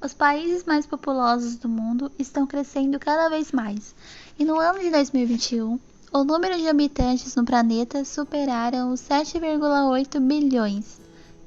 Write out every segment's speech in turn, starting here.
Os países mais populosos do mundo estão crescendo cada vez mais, e no ano de 2021, o número de habitantes no planeta superaram os 7,8 bilhões.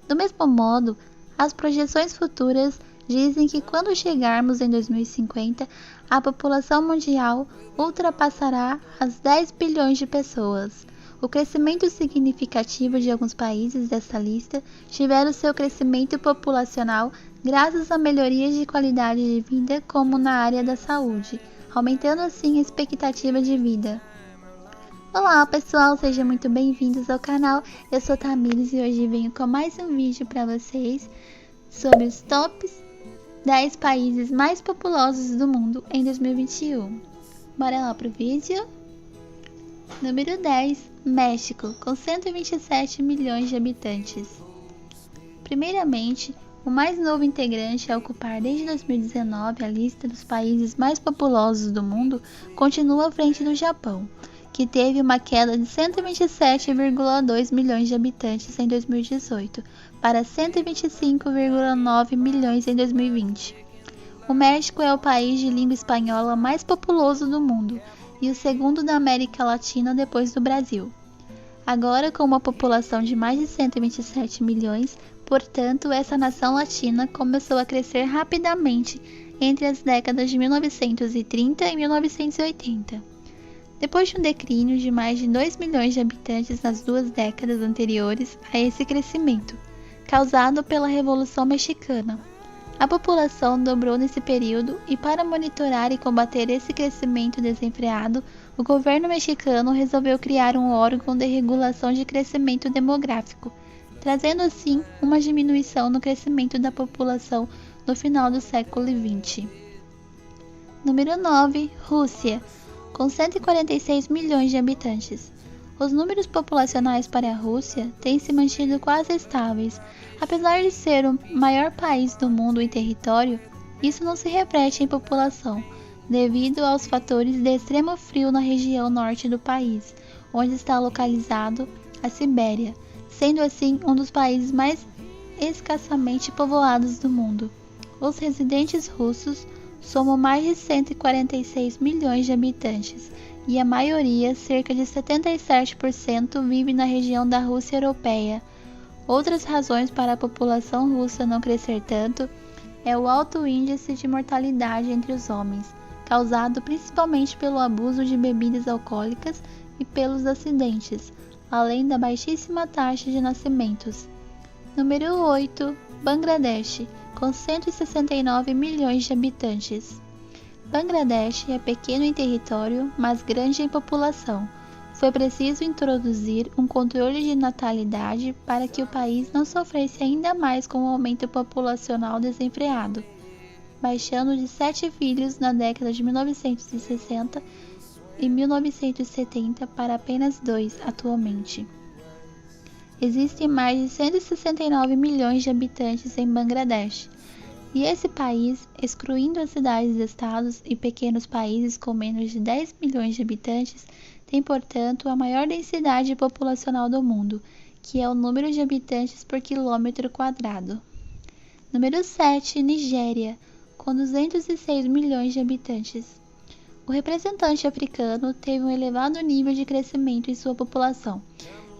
Do mesmo modo, as projeções futuras dizem que quando chegarmos em 2050, a população mundial ultrapassará as 10 bilhões de pessoas. O crescimento significativo de alguns países dessa lista tiveram seu crescimento populacional graças a melhorias de qualidade de vida como na área da saúde, aumentando assim a expectativa de vida. Olá pessoal, sejam muito bem-vindos ao canal, eu sou Tamires e hoje venho com mais um vídeo para vocês sobre os tops 10 países mais populosos do mundo em 2021. Bora lá pro vídeo? Número 10, México, com 127 milhões de habitantes. Primeiramente, o mais novo integrante a ocupar desde 2019 a lista dos países mais populosos do mundo continua à frente do Japão, que teve uma queda de 127,2 milhões de habitantes em 2018 para 125,9 milhões em 2020. O México é o país de língua espanhola mais populoso do mundo e o segundo da América Latina depois do Brasil. Agora, com uma população de mais de 127 milhões, portanto, essa nação latina começou a crescer rapidamente entre as décadas de 1930 e 1980. Depois de um declínio de mais de 2 milhões de habitantes nas duas décadas anteriores a esse crescimento, causado pela Revolução Mexicana, a população dobrou nesse período e, para monitorar e combater esse crescimento desenfreado, o governo mexicano resolveu criar um órgão de regulação de crescimento demográfico, trazendo assim uma diminuição no crescimento da população no final do século XX. Número 9, Rússia, com 146 milhões de habitantes. Os números populacionais para a Rússia têm se mantido quase estáveis. Apesar de ser o maior país do mundo em território, isso não se reflete em população, devido aos fatores de extremo frio na região norte do país, onde está localizado a Sibéria, sendo assim um dos países mais escassamente povoados do mundo. Os residentes russos somam mais de 146 milhões de habitantes, e a maioria, cerca de 77%, vive na região da Rússia europeia. Outras razões para a população russa não crescer tanto é o alto índice de mortalidade entre os homens, causado principalmente pelo abuso de bebidas alcoólicas e pelos acidentes, além da baixíssima taxa de nascimentos. Número 8, Bangladesh, com 169 milhões de habitantes. Bangladesh é pequeno em território, mas grande em população. Foi preciso introduzir um controle de natalidade para que o país não sofresse ainda mais com o aumento populacional desenfreado, baixando de 7 filhos na década de 1960 e 1970 para apenas 2 atualmente. Existem mais de 169 milhões de habitantes em Bangladesh, e esse país, excluindo as cidades-estados e pequenos países com menos de 10 milhões de habitantes, tem, portanto, a maior densidade populacional do mundo, que é o número de habitantes por quilômetro quadrado. Número 7, Nigéria, com 206 milhões de habitantes. O representante africano teve um elevado nível de crescimento em sua população.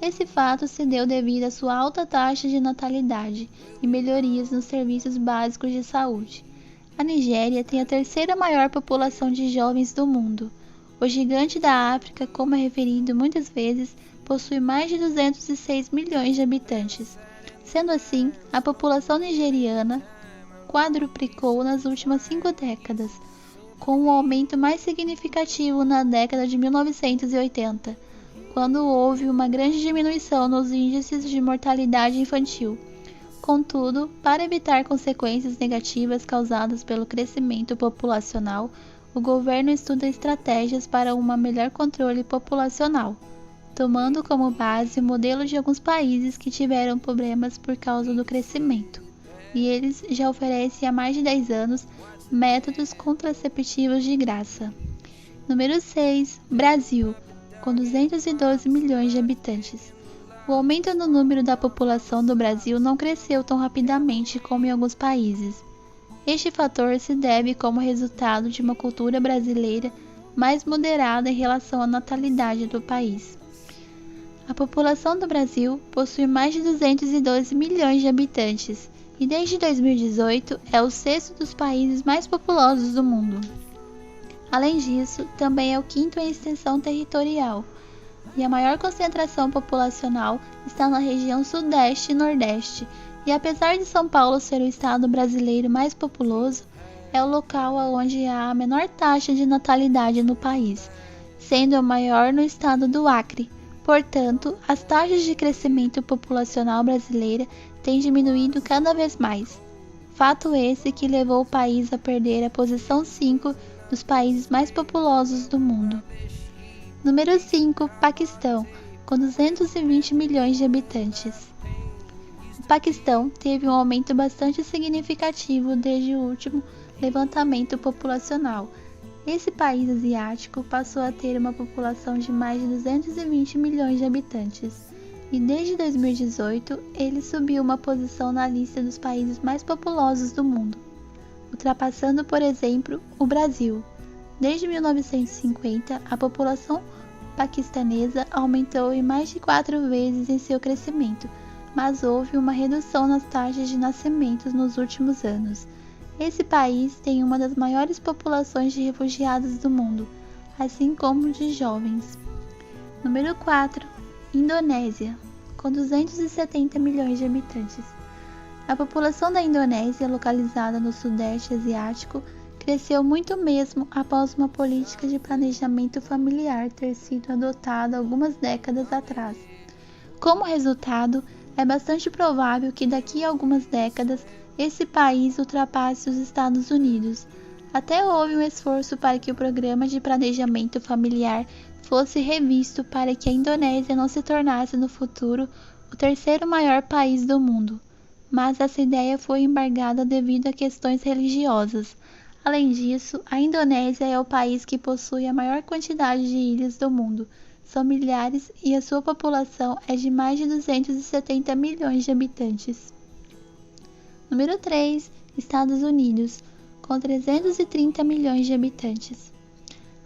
Esse fato se deu devido à sua alta taxa de natalidade e melhorias nos serviços básicos de saúde. A Nigéria tem a terceira maior população de jovens do mundo. O gigante da África, como é referido muitas vezes, possui mais de 206 milhões de habitantes. Sendo assim, a população nigeriana quadruplicou nas últimas 5 décadas, com um aumento mais significativo na década de 1980. Quando houve uma grande diminuição nos índices de mortalidade infantil. Contudo, para evitar consequências negativas causadas pelo crescimento populacional, o governo estuda estratégias para um melhor controle populacional, tomando como base o modelo de alguns países que tiveram problemas por causa do crescimento, e eles já oferecem há mais de 10 anos métodos contraceptivos de graça. Número 6, Brasil, com 212 milhões de habitantes. O aumento no número da população do Brasil não cresceu tão rapidamente como em alguns países. Este fator se deve como resultado de uma cultura brasileira mais moderada em relação à natalidade do país. A população do Brasil possui mais de 212 milhões de habitantes e desde 2018 é o sexto dos países mais populosos do mundo. Além disso, também é o quinto em extensão territorial, e a maior concentração populacional está na região Sudeste e Nordeste, e apesar de São Paulo ser o estado brasileiro mais populoso, é o local onde há a menor taxa de natalidade no país, sendo a maior no estado do Acre. Portanto, as taxas de crescimento populacional brasileira têm diminuído cada vez mais. Fato esse que levou o país a perder a posição 5 dos países mais populosos do mundo. Número 5, Paquistão, com 220 milhões de habitantes. O Paquistão teve um aumento bastante significativo desde o último levantamento populacional. Esse país asiático passou a ter uma população de mais de 220 milhões de habitantes, e desde 2018 ele subiu uma posição na lista dos países mais populosos do mundo, ultrapassando, por exemplo, o Brasil. Desde 1950, a população paquistanesa aumentou em mais de 4 vezes em seu crescimento, mas houve uma redução nas taxas de nascimentos nos últimos anos. Esse país tem uma das maiores populações de refugiados do mundo, assim como de jovens. Número 4, Indonésia, com 270 milhões de habitantes. A população da Indonésia, localizada no Sudeste Asiático, cresceu muito mesmo após uma política de planejamento familiar ter sido adotada algumas décadas atrás. Como resultado, é bastante provável que daqui a algumas décadas esse país ultrapasse os Estados Unidos. Até houve um esforço para que o programa de planejamento familiar fosse revisto para que a Indonésia não se tornasse no futuro o terceiro maior país do mundo, mas essa ideia foi embargada devido a questões religiosas. Além disso, a Indonésia é o país que possui a maior quantidade de ilhas do mundo. São milhares e a sua população é de mais de 270 milhões de habitantes. Número 3, Estados Unidos, com 330 milhões de habitantes.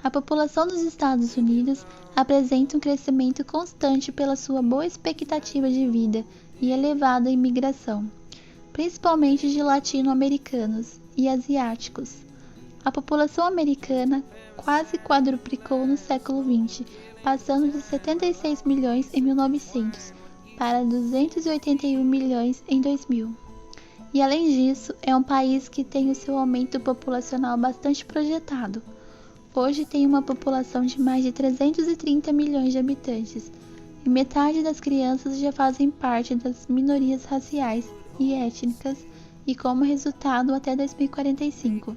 A população dos Estados Unidos apresenta um crescimento constante pela sua boa expectativa de vida e elevada imigração, principalmente de latino-americanos e asiáticos. A população americana quase quadruplicou no século XX, passando de 76 milhões em 1900 para 281 milhões em 2000. E além disso, é um país que tem o seu aumento populacional bastante projetado. Hoje tem uma população de mais de 330 milhões de habitantes, e metade das crianças já fazem parte das minorias raciais e étnicas, e como resultado até 2045.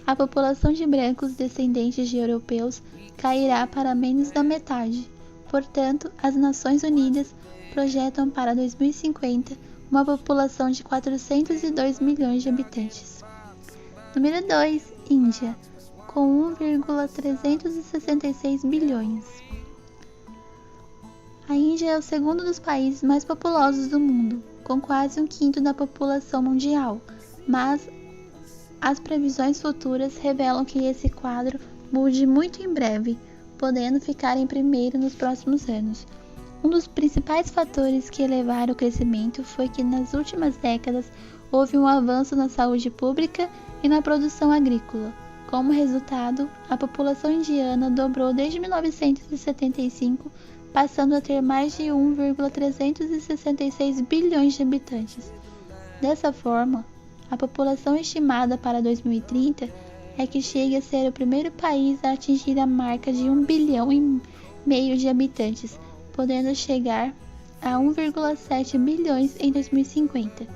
A população de brancos descendentes de europeus cairá para menos da metade. Portanto, as Nações Unidas projetam para 2050 uma população de 402 milhões de habitantes. Número 2, Índia, com 1,366 bilhões. A Índia é o segundo dos países mais populosos do mundo, com quase 1/5 da população mundial, mas as previsões futuras revelam que esse quadro mude muito em breve, podendo ficar em primeiro nos próximos anos. Um dos principais fatores que elevaram o crescimento foi que nas últimas décadas houve um avanço na saúde pública e na produção agrícola. Como resultado, a população indiana dobrou desde 1975, passando a ter mais de 1,366 bilhões de habitantes. Dessa forma, a população estimada para 2030 é que chegue a ser o primeiro país a atingir a marca de 1,5 bilhão de habitantes, podendo chegar a 1,7 bilhões em 2050.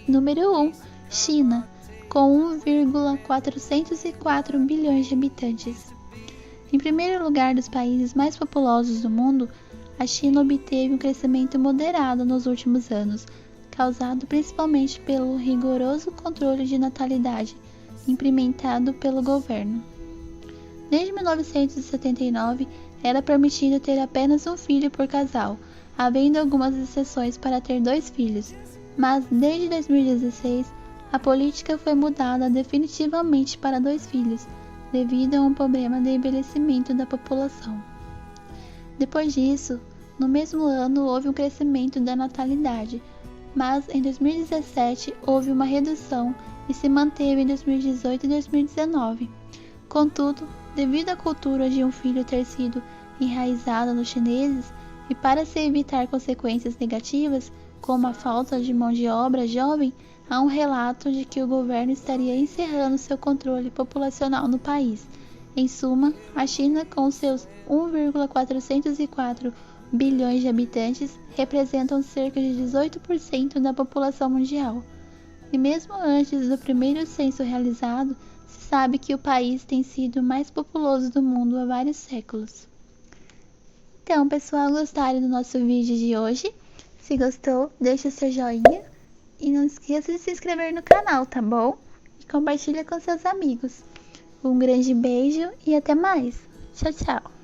Número 1, China, com 1,404 bilhões de habitantes. Em primeiro lugar dos países mais populosos do mundo, a China obteve um crescimento moderado nos últimos anos, causado principalmente pelo rigoroso controle de natalidade implementado pelo governo. Desde 1979, era permitido ter apenas um filho por casal, havendo algumas exceções para ter 2 filhos, mas desde 2016, a política foi mudada definitivamente para 2 filhos, devido a um problema de envelhecimento da população. Depois disso, no mesmo ano houve um crescimento da natalidade, mas em 2017 houve uma redução e se manteve em 2018 e 2019. Contudo, devido à cultura de um filho ter sido enraizada nos chineses e para se evitar consequências negativas, como a falta de mão de obra jovem, há um relato de que o governo estaria encerrando seu controle populacional no país. Em suma, a China, com seus 1,404 bilhões de habitantes, representam cerca de 18% da população mundial. E mesmo antes do primeiro censo realizado, se sabe que o país tem sido o mais populoso do mundo há vários séculos. Então, pessoal, gostaram do nosso vídeo de hoje? Se gostou, deixa o seu joinha e não esqueça de se inscrever no canal, tá bom? E compartilha com seus amigos. Um grande beijo e até mais. Tchau, tchau.